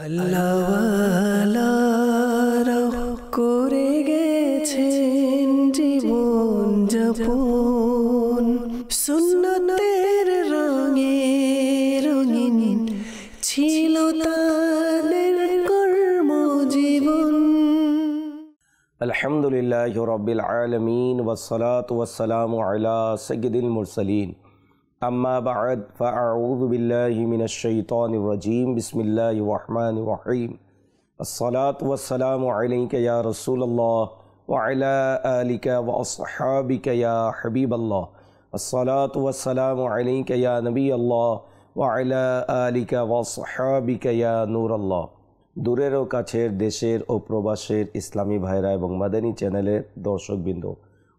আল্লাহওয়ালারা করে গেছেন জীবন যাপন, সুন্নতের রঙে রঙিন ছিল তাদের কর্মজীবন। আলহামদুলিল্লাহি রাব্বিল আলামিন ওয়াসসালাতু ওয়াসসালামু আলা সাইয়্যিদিল মুরসালিন। আম্মা বা'দ ফাআউযু বিল্লাহি মিনাশ শাইতানির রাজীম। বিসমিল্লাহির রহমানির রহিম। আসসালাতু ওয়াসসালামু আলাইকা ইয়া রাসূলুল্লাহ ওয়া আলা আলিকা ওয়া আসহাবিকা ইয়া হাবিবাল্লাহ। আসসালাতু ওয়াসসালামু আলাইকা ইয়া নবিয়াল্লাহ ওয়া আলা আলিকা ওয়া আসহাবিকা ইয়া নূরাল্লাহ। দূরের ও কাছের, দেশের ও প্রবাসের ইসলামী ভাইরা এবং মাদানী চ্যানেলের দর্শকবৃন্দ,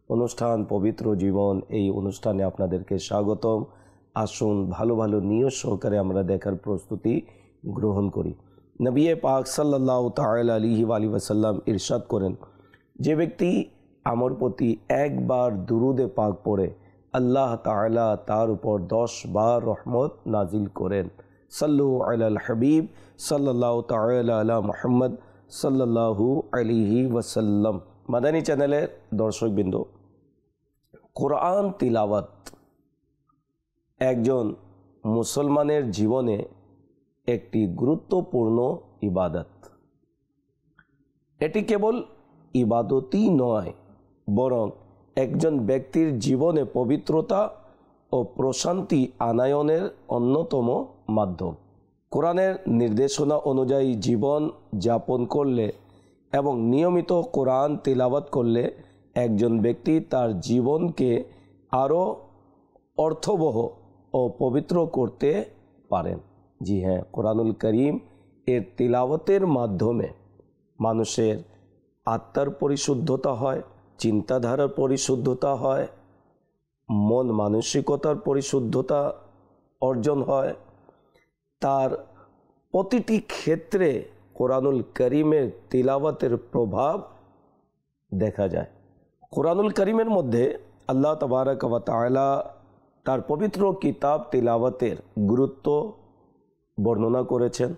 অনুষ্ঠান পবিত্র জীবন, এই অনুষ্ঠানে আপনাদেরকে স্বাগতম। আসুন ভালো ভালো নিয়ত সহকারে আমরা দেখার প্রস্তুতি গ্রহণ করি। নবী পাক সাল্লাল্লাহু তাআলা আলাইহি ওয়াসাল্লাম ইরশাদ করেন, যে ব্যক্তি আমার প্রতি একবার দুরুদে পাক পড়ে আল্লাহ তাআলা তার উপর 10 বার রহমত নাজিল করেন। সাল্লু আলাল হাবিব সাল্লাল্লাহু তাআলা আলা মুহাম্মদ সাল্লাল্লাহু আলাইহি ওয়াসাল্লাম। মাদানী চ্যানেলের দর্শকবৃন্দ, কোরআন তিলাওয়াত একজন মুসলমানের জীবনে একটি গুরুত্বপূর্ণ ইবাদত। এটি কেবল ইবাদতই নয়, বরং একজন ব্যক্তির জীবনে পবিত্রতা ও প্রশান্তি আনয়নের অন্যতম মাধ্যম। কোরআনের নির্দেশনা অনুযায়ী জীবন যাপন করলে এবং নিয়মিত কোরআন তিলাওয়াত করলে একজন ব্যক্তি তার জীবনকে আরও অর্থবহ ও পবিত্র করতে পারেন। জি হ্যাঁ, কোরআনুল করিম এর তিলাওয়াতের মাধ্যমে মানুষের আত্মার পরিশুদ্ধতা হয়, চিন্তাধারার পরিশুদ্ধতা হয়, মন মানসিকতার পরিশুদ্ধতা অর্জন হয়। তার প্রতিটি ক্ষেত্রে কোরআনুল করিমের তিলাওয়াতের প্রভাব দেখা যায়। কোরআনুল করিমের মধ্যে আল্লাহ তাবারাক ওয়া তাআলা তার পবিত্র কিতাব তিলাওয়াতের গুরুত্ব বর্ণনা করেছেন।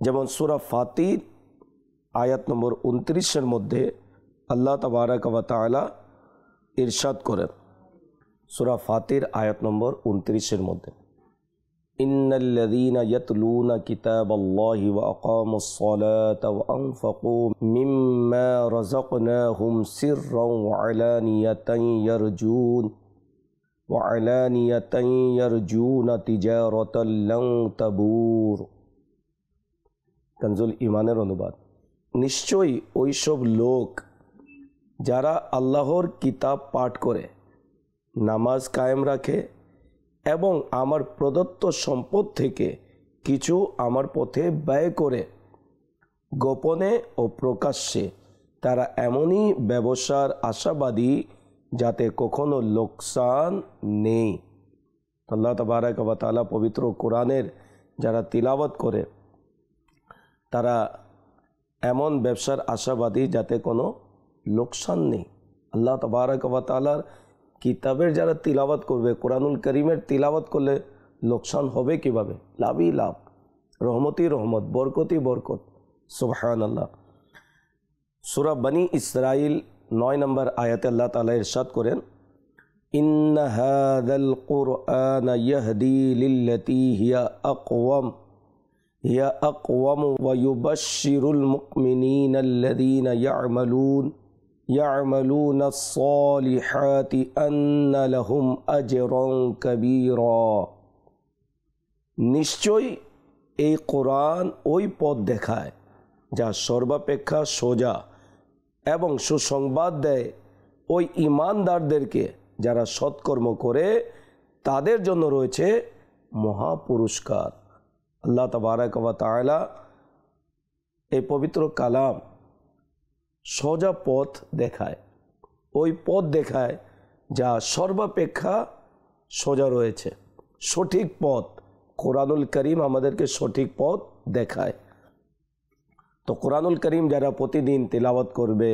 যেমন সূরা ফাতির আয়াত নম্বর 29 মধ্যে আল্লাহ তাবারাক ওয়া তাআলা ইরশাদ করেন, সূরা ফাতির আয়াত নম্বর 29 মধ্যে, ইন্নাল্লাযীনা ইয়াতলুনা কিতাবাল্লাহি ওয়া আকামুস সালাতা ওয়া আনফাকু মিম্মা রাযাকনাহুম সিররান ওয়া আলানিয়াতান ইয়ারজুনা তিজারাতান লান তাবুর। কানজুল ঈমানের অনুবাদ, নিশ্চয়ই ওইসব লোক যারা আল্লাহর কিতাব পাঠ করে, নামাজ কায়েম রাখে এবং আমার প্রদত্ত সম্পদ থেকে কিছু আমার পথে ব্যয় করে, গোপনে ও প্রকাশ্যে, তারা এমনই ব্যবসার আশাবাদী যাতে কখনো লোকসান নেই। আল্লাহ তাবারাক ওয়া তাআলা পবিত্র কোরআনের যারা তিলাওয়াত করে তারা এমন ব্যবসার আশাবাদী যাতে কোনো লোকসান নেই। আল্লাহ তাবারাক ওয়া তাআলার কিতাবের যারা তিলাওয়াত করবে, কোরআনুল করিমের তিলাওয়াত করলে লোকসান হবে কিভাবে? লাভই লাভ, রহমতই রহমত, বরকতই বরকত। সুবহানাল্লাহ। সূরা বনী ইসরাইল 9 নম্বর আয়াতে আল্লাহ তাআলা ইরশাদ করেন, ইন্না হাযাল কুরআনা ইয়াহদি লিল্লাতী হিয়া আকওয়াম ওয়া ইউবাশশিরুল মুমিনিনা আল্লাযীনা ইয়া'মালুনাস সালিহাতি আন্না লাহুম আজরান কাবীরা। নিশ্চয়ই এই কোরআন ওই পথ দেখায় যা সর্বাপেক্ষা সোজা এবং সুসংবাদ দেয় ওই ঈমানদারদেরকে যারা সৎকর্ম করে, তাদের জন্য রয়েছে মহাপুরস্কার। আল্লাহ তাবারাক ওয়া তাআলা এই পবিত্র কালাম সোজা পথ দেখায়, ওই পথ দেখায় যা সর্বাপেক্ষা সোজা রয়েছে, সঠিক পথ। কোরআনুল করিম আমাদেরকে সঠিক পথ দেখায়। তো কোরআনুল করিম যারা প্রতিদিন তিলাওয়াত করবে,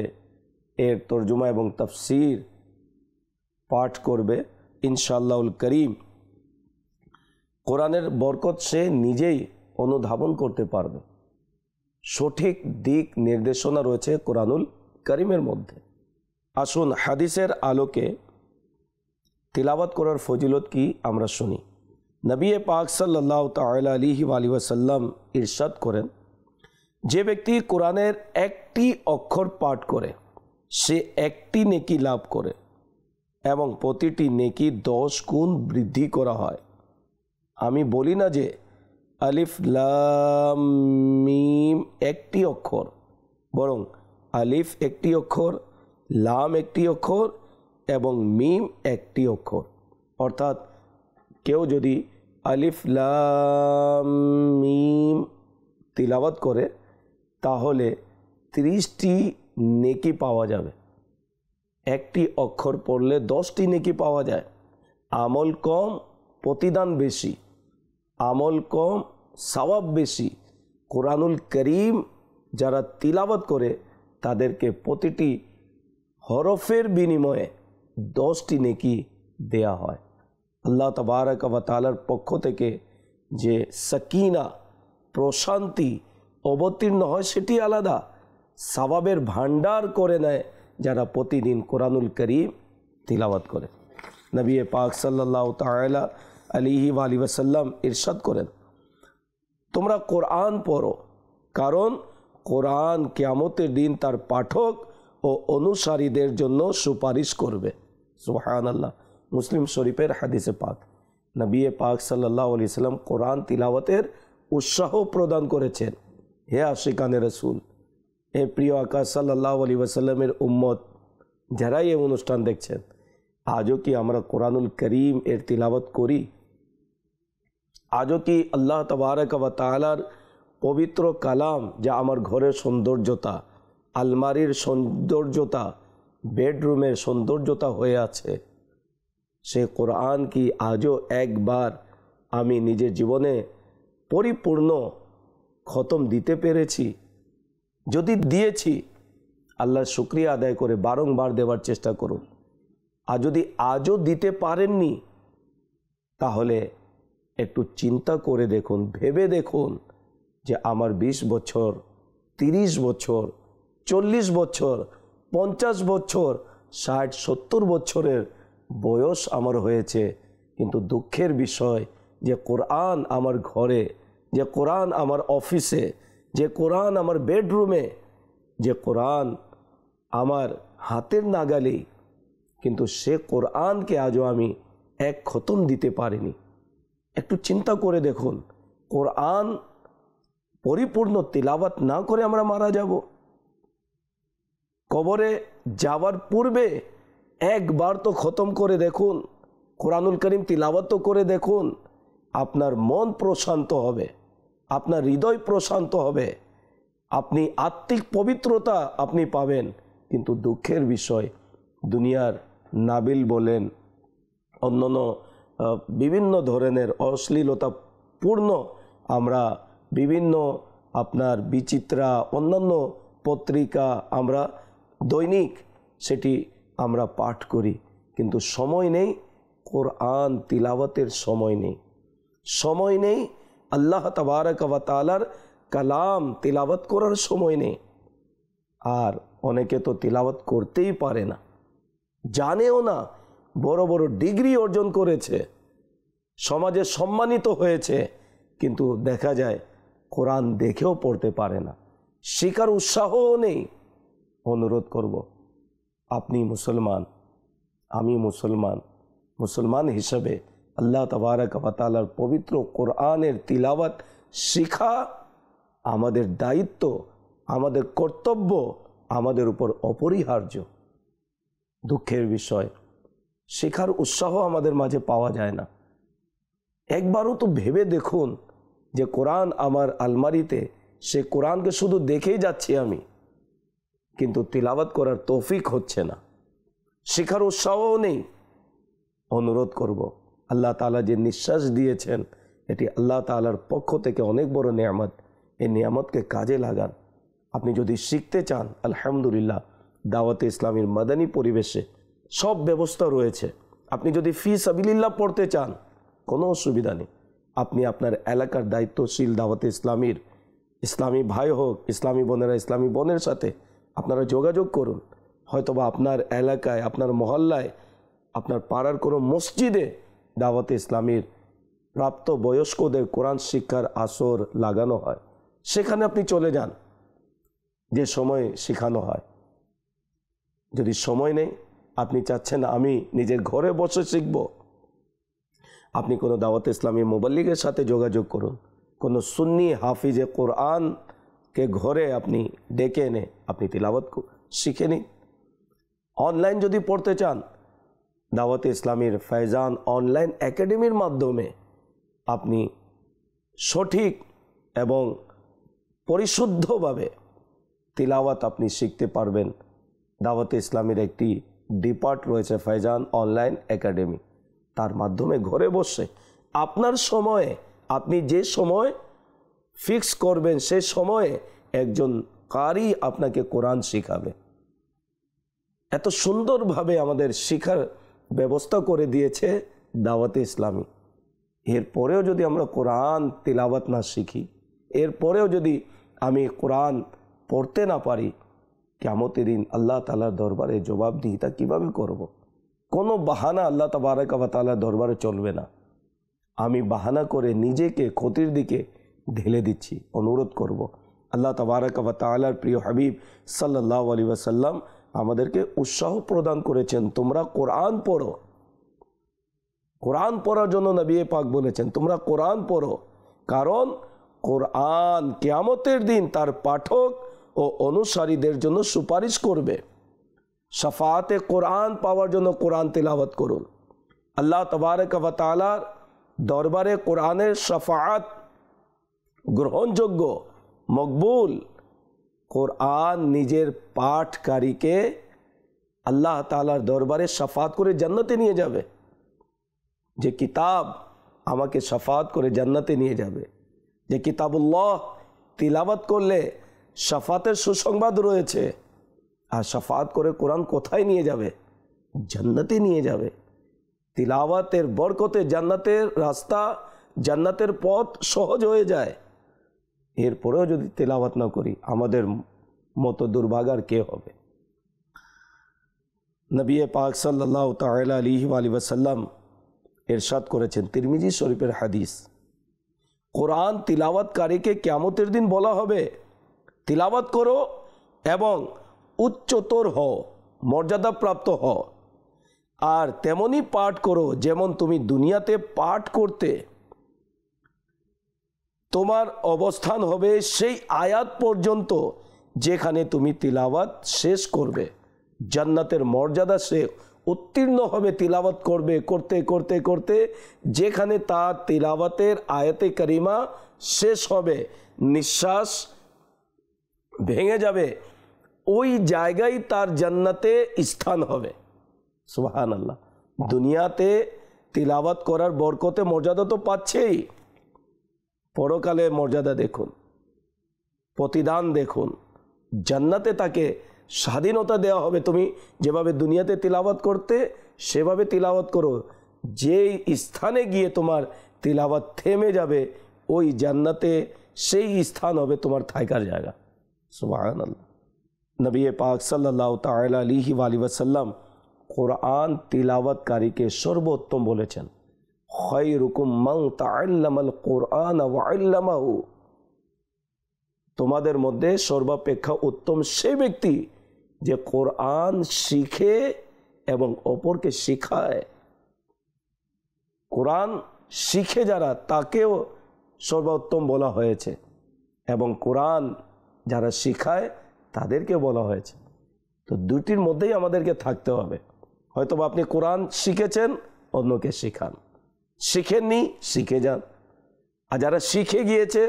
এর তর্জমা এবং তাফসীর পাঠ করবে, ইনশাআল্লাহুল করিম কোরআনের বরকত সে নিজেই অনুধাবন করতে পারবে। সঠিক দিক নির্দেশনা রয়েছে কোরআনুল কারীমের মধ্যে। আসুন হাদিসের আলোকে তিলাওয়াত করার ফজিলত কি আমরা শুনি। নবী পাক সাল্লাল্লাহু তাআলা আলাইহি ওয়াসাল্লাম ইরশাদ করেন, যে ব্যক্তি কোরআনের একটি অক্ষর পাঠ করে সে একটি নেকি লাভ করে এবং প্রতিটি নেকি 10 গুণ বৃদ্ধি করা হয়। আমি বলি না যে আলিফ লাম মিম একটি অক্ষর, বরং আলিফ একটি অক্ষর, লাম একটি অক্ষর এবং মিম একটি অক্ষর। অর্থাৎ কেউ যদি আলিফ লাম মিম তিলাওয়াত করে তাহলে 30টি নেকি পাওয়া যাবে। একটি অক্ষর পড়লে 10টি নেকি পাওয়া যায়। আমল কম, প্রতিদান বেশি। আমল কম, সওয়াব বেশি। কোরআনুল কারীম যারা তিলাওয়াত করে তাদেরকে প্রতিটি হরফের বিনিময়ে 10টি নেকি দেয়া হয়। আল্লাহ তাবারক ওয়া তাআলার পক্ষ থেকে যে সাকিনা, প্রশান্তি অবতীর্ণ হয় সেটি আলাদা। সওয়াবের ভান্ডার করে নেয় যারা প্রতিদিন কোরআনুল কারীম তিলাওয়াত করে। নবী পাক সাল্লাল্লাহু তাআলা আলাইহি ওয়াসাল্লাম ইরশাদ করেন, তোমরা কোরআন পড়ো, কারণ কোরআন কিয়ামতের দিন তার পাঠক ও অনুসারীদের জন্য সুপারিশ করবে। সুবহানাল্লাহ। মুসলিম শরীফের হাদিসে পাক। নবী পাক সাল্লাল্লাহু আলাইহি সাল্লাম কোরআন তিলাওয়াতের উৎসাহ প্রদান করেছেন। হে আশিকানে রাসূল, হে প্রিয় আকা সাল্লাল্লাহু আলাইহি ওয়াসাল্লামের উম্মত, যারাই এই অনুষ্ঠান দেখছেন, আজও কি আমরা কোরআনুল কারীম এর তিলাওয়াত করি? আজও কি আল্লাহ তাবারক ওয়া তাআলার পবিত্র কালাম, যা আমার ঘরের সৌন্দর্যতা, আলমারির সৌন্দর্যতা, বেডরুমের সৌন্দর্যতা হয়ে আছে, সে কোরআন কি আজও একবার আমি নিজের জীবনে পরিপূর্ণ খতম দিতে পেরেছি? যদি দিয়েছি, আল্লাহর শুকরিয়া আদায় করে বারংবার দেওয়ার চেষ্টা করুন। আর যদি আজও দিতে পারেননি, তাহলে একটু চিন্তা করে দেখুন, ভেবে দেখুন যে আমার 20 বছর, 30 বছর, 40 বছর, 50 বছর, 60-70 বছরের বয়স আমার হয়েছে, কিন্তু দুঃখের বিষয় যে কোরআন আমার ঘরে, যে কোরআন আমার অফিসে, যে কোরআন আমার বেডরুমে, যে কোরআন আমার হাতের নাগালে, কিন্তু সে কোরআনকে আজও আমি এক খতম দিতে পারিনি। একটু চিন্তা করে দেখুন, কোরআন পরিপূর্ণ তিলাওয়াত না করে আমরা মারা যাব। কবরে যাওয়ার পূর্বে একবার তো খতম করে দেখুন, কোরআনুল কারীম তিলাওয়াত তো করে দেখুন। আপনার মন প্রশান্ত হবে, আপনার হৃদয় প্রশান্ত হবে, আপনি আত্মিক পবিত্রতা আপনি পাবেন। কিন্তু দুঃখের বিষয়, দুনিয়ার নাবিল বলেন, অন্যান্য বিভিন্ন ধরনের অশ্লীলতাপূর্ণ আমরা বিভিন্ন আপনার বিচিত্রা অন্যান্য পত্রিকা আমরা দৈনিক সেটি আমরা পাঠ করি, কিন্তু সময় নেই কোরআন তিলাওয়াতের, সময় নেই, সময় নেই আল্লাহ তাবারক ওয়া তাআলার কালাম তিলাওয়াত করার সময় নেই। আর অনেকে তো তিলাওয়াত করতেই পারে না, জানেও না, বড় বড় ডিগ্রি অর্জন করেছে, সমাজে সম্মানিত হয়েছে, কিন্তু দেখা যায় কোরআন দেখেও পড়তে পারে না, শেখার উৎসাহও নেই। অনুরোধ করব, আপনি মুসলমান, আমি মুসলমান, মুসলমান হিসাবে আল্লাহ তাবারক ওয়া তাআলার পবিত্র কোরআনের তিলাওয়াত শেখা আমাদের দায়িত্ব, আমাদের কর্তব্য, আমাদের উপর অপরিহার্য। দুঃখের বিষয়, শেখার উৎসাহ আমাদের মাঝে পাওয়া যায় না। একবারও তো ভেবে দেখুন যে কোরআন আমার আলমারিতে, সে কোরআনকে শুধু দেখেই যাচ্ছি আমি, কিন্তু তিলাওয়াত করার তৌফিক হচ্ছে না, শেখার উৎসাহও নেই। অনুরোধ করব, আল্লাহ তাআলা যে নিঃশ্বাস দিয়েছেন এটি আল্লাহ তাআলার পক্ষ থেকে অনেক বড় নিয়ামত। এই নিয়ামতকে কাজে লাগান। আপনি যদি শিখতে চান, আলহামদুলিল্লাহ, দাওয়াতে ইসলামীর মাদানী পরিবেশে সব ব্যবস্থা রয়েছে। আপনি যদি ফি সাবিলিল্লাহ পড়তে চান, কোনো অসুবিধা নেই, আপনি আপনার এলাকার দায়িত্বশীল দাওয়াতে ইসলামীর ইসলামী ভাই হোক, ইসলামী বোনেরা ইসলামী বোনের সাথে আপনারা যোগাযোগ করুন। হয়তোবা আপনার এলাকায়, আপনার মহল্লায়, আপনার পাড়ার কোনো মসজিদে দাওয়াতে ইসলামীর প্রাপ্ত বয়স্কদের কোরআন শিক্ষার আসর লাগানো হয়, সেখানে আপনি চলে যান, যে সময় শেখানো হয়। যদি সময় নেই, আপনি চাচ্ছেন আমি নিজের ঘরে বসে শিখব, আপনি কোনো দাওয়াতে ইসলামী মুবাল্লিগের সাথে যোগাযোগ করুন। কোনো সুন্নি হাফিজে কোরআনকে ঘরে আপনি ডেকে এনে আপনি তিলাওয়াত শিখে নিন। অনলাইন যদি পড়তে চান, দাওয়াতে ইসলামীর ফয়জান অনলাইন একাডেমির মাধ্যমে আপনি সঠিক এবং পরিশুদ্ধভাবে তিলাওয়াত আপনি শিখতে পারবেন। দাওয়াতে ইসলামীর একটি ডিপার্ট রয়েছে ফয়জান অনলাইন একাডেমি, তার মাধ্যমে ঘরে বসে আপনার সময়ে, আপনি যে সময় ফিক্স করবেন সে সময়ে একজন কারি আপনাকে কোরআন শিখাবে। এত সুন্দরভাবে আমাদের শিখার ব্যবস্থা করে দিয়েছে দাওয়াতে ইসলামী। এরপরেও যদি আমরা কোরআন তিলাওয়াত না শিখি, এরপরেও যদি আমি কোরআন পড়তে না পারি, কিয়ামতের দিন আল্লাহ তাআলার দরবারে জবাবদিহিতা কিভাবে করব। কোনো বাহানা আল্লাহ তাবারক ওয়া তাআলার দরবারে চলবে না। আমি বাহানা করে নিজেকে ক্ষতির দিকে ঢেলে দিচ্ছি। অনুরোধ করব, আল্লাহ তাবারক ওয়া তাআলার প্রিয় হাবিব সাল্লাল্লাহু আলাইহি ওয়াসাল্লাম আমাদেরকে উৎসাহ প্রদান করেছেন, তোমরা কোরআন পড়ো। কোরআন পড়ার জন্য নবী পাক বলেছেন তোমরা কোরআন পড়ো, কারণ কোরআন কিয়ামতের দিন তার পাঠক ও অনুসারীদের জন্য সুপারিশ করবে। শাফাআতে কোরআন পাওয়ার জন্য কোরআন তিলাওয়াত করুন। আল্লাহ তাবারক ওয়া তাআলার দরবারে কোরআনের শাফাআত গ্রহণযোগ্য, মকবুল। কোরআন নিজের পাঠকারীকে আল্লাহ তাআলার দরবারে শাফাআত করে জান্নাতে নিয়ে যাবে। যে কিতাব আমাকে শাফাআত করে জান্নাতে নিয়ে যাবে, যে কিতাবুল্লাহ তিলাওয়াত করলে শাফাতের সুসংবাদ রয়েছে। আর শাফাআত করে কোরআন কোথায় নিয়ে যাবে? জান্নাতে নিয়ে যাবে। তিলাওয়াতের বরকতে জান্নাতের রাস্তা, জান্নাতের পথ সহজ হয়ে যায়। এরপরেও যদি তিলাওয়াত না করি, আমাদের মতো দুর্ভাগার কে হবে? নবী পাক সাল্লাল্লাহু তাআলা আলাইহি ওয়াসাল্লাম ইরশাদ করেছেন, তিরমিজি শরীফের হাদিস, কোরআন তিলাওয়াতকারীকে কিয়ামতের দিন বলা হবে তিলাওয়াত করো এবং উচ্চতর হও, মর্যাদাপ্রাপ্ত হও, আর তেমনি পাঠ করো যেমন তুমি দুনিয়াতে পাঠ করতে। তোমার অবস্থান হবে সেই আয়াত পর্যন্ত যেখানে তুমি তিলাওয়াত শেষ করবে। জান্নাতের মর্যাদা সে উত্তীর্ণ হবে তিলাওয়াত করবে, করতে করতে করতে যেখানে তার তিলাওয়াতের আয়াতে কারিমা শেষ হবে, নিঃশ্বাস ভেঙে যাবে, ওই জায়গায় তার জান্নাতে স্থান হবে। সুবহানাল্লাহ। দুনিয়াতে তিলাওয়াত করার বরকতে মর্যাদা তো পাচ্ছেই, পরকালে মর্যাদা দেখুন, প্রতিদান দেখুন। জান্নাতে তাকে স্বাধীনতা দেওয়া হবে। তুমি যেভাবে দুনিয়াতে তিলাওয়াত করতে সেভাবে তিলাওয়াত করো, যেই স্থানে গিয়ে তোমার তিলাওয়াত থেমে যাবে ওই জান্নাতে সেই স্থান হবে তোমার থাকার জায়গা। সুবহানাল্লাহ। নবী পাক সাল্লাল্লাহু তাআলা আলাইহি ওয়াসাল্লাম কোরআন তিলাওয়াতকারীকে সর্বোত্তম বলেছেন, খায়রুকুম মান তাআল্লামাল কোরআন ওয়া আল্লামাহু। তোমাদের মধ্যে সর্বাপেক্ষা উত্তম সেই ব্যক্তি যে কোরআন শিখে এবং অপরকে শিখায়। কোরআন শিখে যারা, তাকেও সর্বোত্তম বলা হয়েছে, এবং কোরআন যারা শিখায় তাদেরকে বলা হয়েছে। তো দুটির মধ্যেই আমাদেরকে থাকতে হবে। হয়তো আপনি কোরআন শিখেছেন, অন্যকে শিখান, শিখেননি শিখে যান, আর যারা শিখে গিয়েছে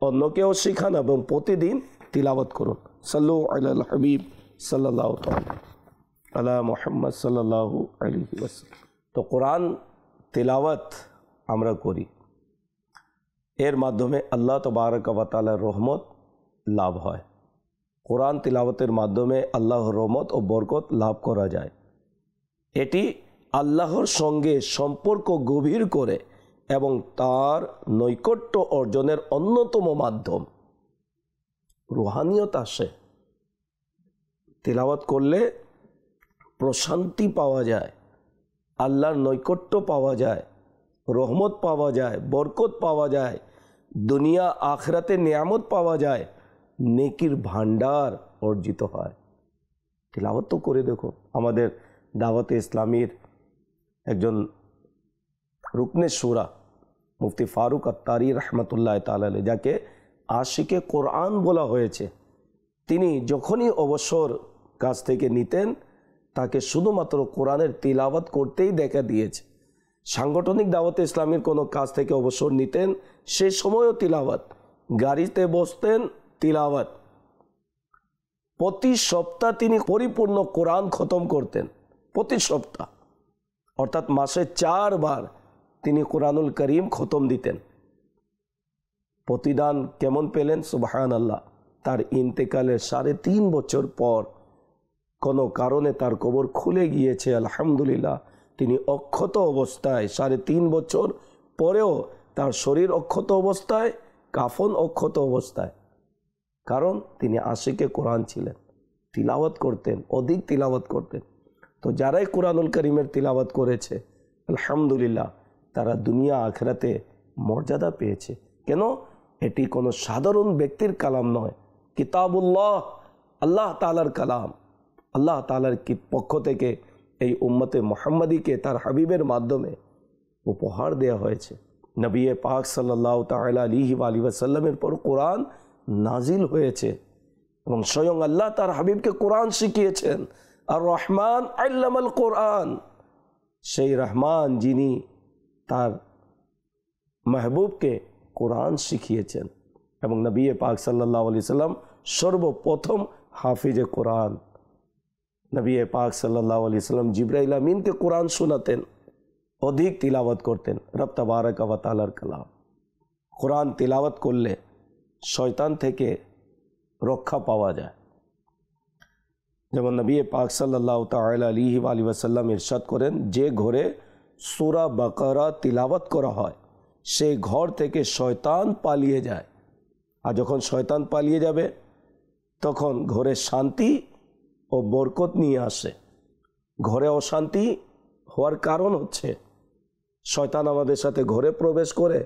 অন্যকেও শিখান এবং প্রতিদিন তিলাওয়াত করুন। সাল্লু আলাল হাবিব সাল্লাল্লাহু তাআলা আলা মুহাম্মদ সাল্লাল্লাহু আলাইহি ওয়াসাল্লাম। তো কোরআন তিলাওয়াত আমরা করি, এর মাধ্যমে আল্লাহ তাবারক ওয়া তাআলার রহমত লাভ হয়। কোরআন তিলাওয়াতের মাধ্যমে আল্লাহর রহমত ও বরকত লাভ করা যায়। এটি আল্লাহর সঙ্গে সম্পর্ক গভীর করে এবং তার নৈকট্য অর্জনের অন্যতম মাধ্যম। রুহানিয়ত আসে, তিলাওয়াত করলে প্রশান্তি পাওয়া যায়, আল্লাহর নৈকট্য পাওয়া যায়, রহমত পাওয়া যায়, বরকত পাওয়া যায়, দুনিয়া আখরাতে নিয়ামত পাওয়া যায়, নেকির ভান্ডার অর্জিত হয়। তিলাওয়াত তো করে দেখো। আমাদের দাওয়াতে ইসলামীর একজন রুকনে শুরা মুফতি ফারুক আত্তারি রহমতুল্লাহ তাআলা আলাইহি, যাকে আশিকে কোরআন বলা হয়েছে, তিনি যখনই অবসর কাজ থেকে নিতেন তাকে শুধুমাত্র কোরআনের তিলাওয়াত করতেই দেখা দিয়েছে। সাংগঠনিক দাওয়াতে ইসলামীর কোনো কাজ থেকে অবসর নিতেন, সেই সময়ও তিলাওয়াত, গাড়িতে বসতেন তিলাওয়াত, প্রতি সপ্তাহ তিনি পরিপূর্ণ কোরআন খতম করতেন, প্রতি সপ্তাহ, অর্থাৎ মাসে 4 বার তিনি কোরআনুল করিম খতম দিতেন। প্রতিদান কেমন পেলেন? সুবহানাল্লাহ। তার ইন্তেকালের 3.5 বছর পর কোনো কারণে তার কবর খুলে গিয়েছে, আলহামদুলিল্লাহ। তিনি অক্ষত অবস্থায় 3.5 বছর পরেও তার শরীর অক্ষত অবস্থায়, কাফন অক্ষত অবস্থায়, কারণ তিনি আশিকে কোরআন ছিলেন, তিলাওয়াত করতেন, অধিক তিলাওয়াত করতেন। তো যারাই কোরআনুল করিমের তিলাওয়াত করেছে আলহামদুলিল্লাহ তারা দুনিয়া আখরাতে মর্যাদা পেয়েছে। কেন? এটি কোনো সাধারণ ব্যক্তির কালাম নয়, কিতাবুল্লাহ, আল্লাহ তাআলার কালাম। আল্লাহ তাআলার পক্ষ থেকে এই উম্মতে মুহাম্মাদীকে তার হাবিবের মাধ্যমে উপহার দেয়া হয়েছে। নবী পাক সাল্লাল্লাহু তাআলা আলাইহি ওয়া সাল্লামের পর কোরআন নাজিল হয়েছে এবং স্বয়ং আল্লাহ তার হাবিবকে কোরআন শিখিয়েছেন। আর রহমান আল্লামাল কোরআন, সেই রহমান যিনি তার মেহবুবকে কোরআন শিখিয়েছেন। এবং নবী পাক সাল্লাল্লাহু আলাইহি সাল্লাম সর্বপ্রথম হাফিজে কোরআন। নবী পাক সাল্লাল্লাহু আলাইহি সাল্লাম জিবরাইল আমিনকে কোরআন শোনাতেন, অধিক তিলাওয়াত করতেন রব তাবারাক ওয়া তাআলার কালাম। কোরআন তিলাওয়াত করলে শয়তান থেকে রক্ষা পাওয়া যায়। যেমন নবী পাক সাল্লাল্লাহু তাআলা আলাইহি ওয়া সাল্লাম ইরশাদ করেন, যে ঘরে সূরা বাকারা তিলাওয়াত করা হয় সেই ঘর থেকে শয়তান পালিয়ে যায়। আর যখন শয়তান পালিয়ে যাবে তখন ঘরে শান্তি ও বরকত নিয়ে আসে। ঘরে অশান্তি হওয়ার কারণ হচ্ছে শয়তান আমাদের সাথে ঘরে প্রবেশ করে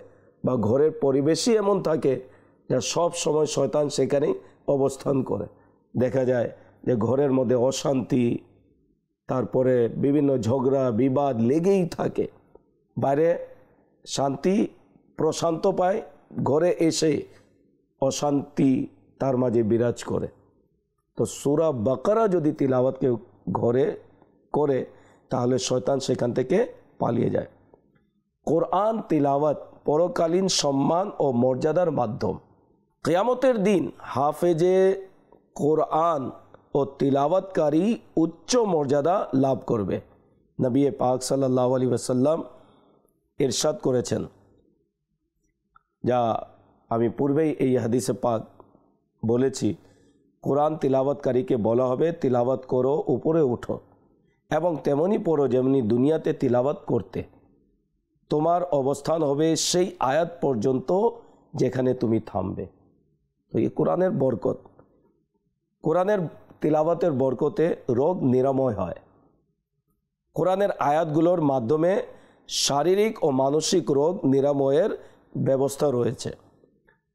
বা ঘরের পরিবেশই এমন থাকে যা সব সময় শয়তান সেখানেই অবস্থান করে। দেখা যায় যে ঘরের মধ্যে অশান্তি, তারপরে বিভিন্ন ঝগড়া বিবাদ লেগেই থাকে। বাইরে শান্তি প্রশান্ত পায়, ঘরে এসে অশান্তি তার মাঝে বিরাজ করে। তো সূরা বাকারা যদি তিলাওয়াত কেউ ঘরে করে তাহলে শয়তান সেখান থেকে পালিয়ে যায়। কোরআন তিলাওয়াত পরকালীন সম্মান ও মর্যাদার মাধ্যম। কিয়ামতের দিন হাফেজে কোরআন ও তিলাওয়াতকারী উচ্চ মর্যাদা লাভ করবে। নবী পাক সাল্লাল্লাহু আলাইহি ওয়াসাল্লাম ইরশাদ করেছেন, যা আমি পূর্বেই এই হাদিসে পাক বলেছি, কোরআন তিলাওয়াতকারীকে বলা হবে তিলাওয়াত করো, উপরে উঠো এবং তেমনি পড়ো যেমনি দুনিয়াতে তিলাওয়াত করতে। তোমার অবস্থান হবে সেই আয়াত পর্যন্ত যেখানে তুমি থামবে। তো এই কোরআনের বরকত, কোরআনের তিলাওয়াতের বরকতে রোগ নিরাময় হয়। কোরআনের আয়াতগুলোর মাধ্যমে শারীরিক ও মানসিক রোগ নিরাময়ের ব্যবস্থা রয়েছে।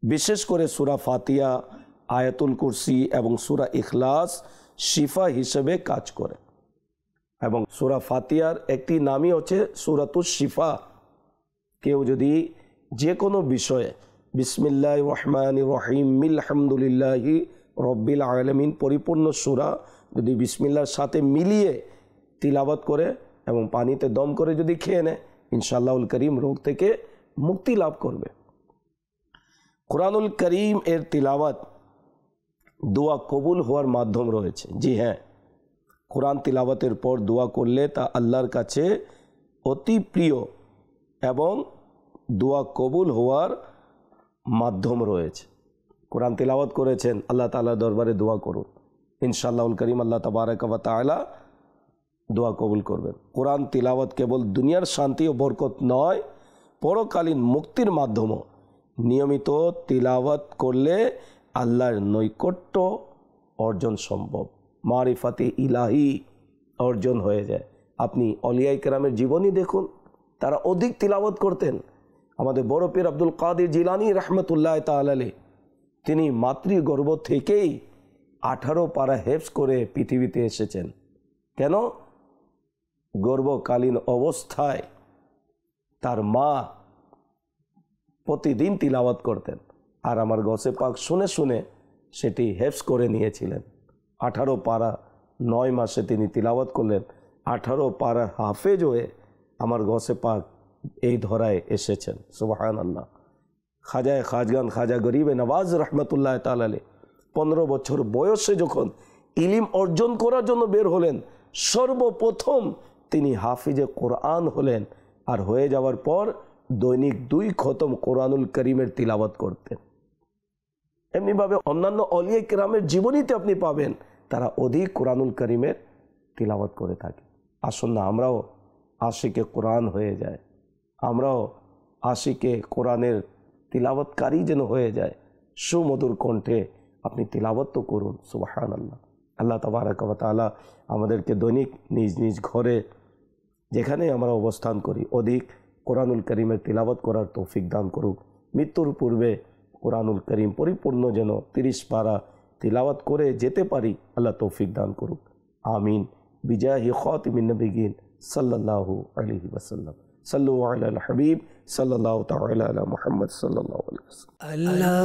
বিশেষ করে সূরা ফাতিহা, আয়াতুল কুরসি এবং সূরা ইখলাস শিফা হিসেবে কাজ করে। এবং সূরা ফাতিহার একটি নামই হচ্ছে সূরাতুশ শিফা। কেউ যদি যে কোনো বিষয়ে বিসমিল্লাহির রহমানির রহিম আলহামদুলিল্লাহি রব্বিল আলামিন পরিপূর্ণ সূরা যদি বিসমিল্লাহর সাথে মিলিয়ে তিলাওয়াত করে এবং পানিতে দম করে যদি খেয়ে নেয়, ইনশাআল্লাহুল করিম রোগ থেকে মুক্তি লাভ করবে। কোরআনুল করিম এর তিলাওয়াত দোয়া কবুল হওয়ার মাধ্যম রয়েছে। জি হ্যাঁ, কোরআন তিলাওয়াতের পর দোয়া করলে তা আল্লাহর কাছে অতি প্রিয় এবং দোয়া কবুল হওয়ার মাধ্যম রয়েছে। কোরআন তিলাওয়াত করেছেন, আল্লাহ তাআলার দরবারে দোয়া করুন, ইনশাআল্লাহুল করিম আল্লাহ তাবারাক ওয়া তাআলা দোয়া কবুল করবেন। কোরআন তিলাওয়াত কেবল দুনিয়ার শান্তি ও বরকত নয়, পরকালীন মুক্তির মাধ্যমও। নিয়মিত তিলাওয়াত করলে আল্লাহর নৈকট্য অর্জন সম্ভব, মারিফাতে ইলাহি অর্জন হয়ে যায়। আপনি অলিয়াই কেরামের জীবনী দেখুন, তারা অধিক তিলাওয়াত করতেন। আমাদের বড় পীর আব্দুল কাদের জিলানী রহমতুল্লাহ তাআলা আলাইহি, তিনি মাতৃগর্ভ থেকেই 18 পারা হেফজ করে পৃথিবীতে এসেছেন। কেন? গর্ভকালীন অবস্থায় তার মা প্রতিদিন তিলাওয়াত করতেন, আর আমার গসে পাক শুনে শুনে সেটি হেফজ করে নিয়েছিলেন। 18 পারা 9 মাসে তিনি তিলাওয়াত করলেন। 18 পারা হাফেজ হয়ে আমার গসে পাক এই ধরায় এসেছেন। সুবহানাল্লাহ। খাজায় খাজগান খাজা গরিবে নওয়াজ রহমতুল্লাহ তাআলা আলাইহি 15 বছর বয়সে যখন ইলিম অর্জন করার জন্য বের হলেন, সর্বপ্রথম তিনি হাফিজে কোরআন হলেন, আর হয়ে যাওয়ার পর দৈনিক 2 খতম কোরআনুল করিমের তিলাওয়াত করতেন। এমনিভাবে অন্যান্য অলিয়ে কেরামের জীবনীতে আপনি পাবেন তারা অধিক কোরআনুল করিমের তিলাওয়াত করে থাকে। আসুন না আমরাও আশিকে কোরআন হয়ে যায়, আমরাও আশিকে কোরআনের তিলাওয়াতকারী যেন হয়ে যায়। সুমধুর কণ্ঠে আপনি তিলাওয়াত তো করুন। সুবহানাল্লাহ। আল্লাহ তাবারাক ওয়া তাআলা আমাদেরকে দৈনিক নিজ নিজ ঘরে যেখানে আমরা অবস্থান করি অধিক কোরআনুল করিমের তিলাওয়াত করার তৌফিক দান করুক। মৃত্যুর পূর্বে কোরআনুল করিম পরিপূর্ণ যেন 30 পারা তিলাওয়াত করে যেতে পারি, আল্লাহ তৌফিক দান করুক। আমিন। বিজাহি খাতিমিন নবিয়িন সাল্লাল্লাহু আলাইহি ওয়াসাল্লাম। সাল্লু আলাল হাবিব সাল্লাল্লাহু তাআলা আলা মুহাম্মদ সাল্লাল্লাহু আলাইহি ওয়াসাল্লাম। আল্লাহ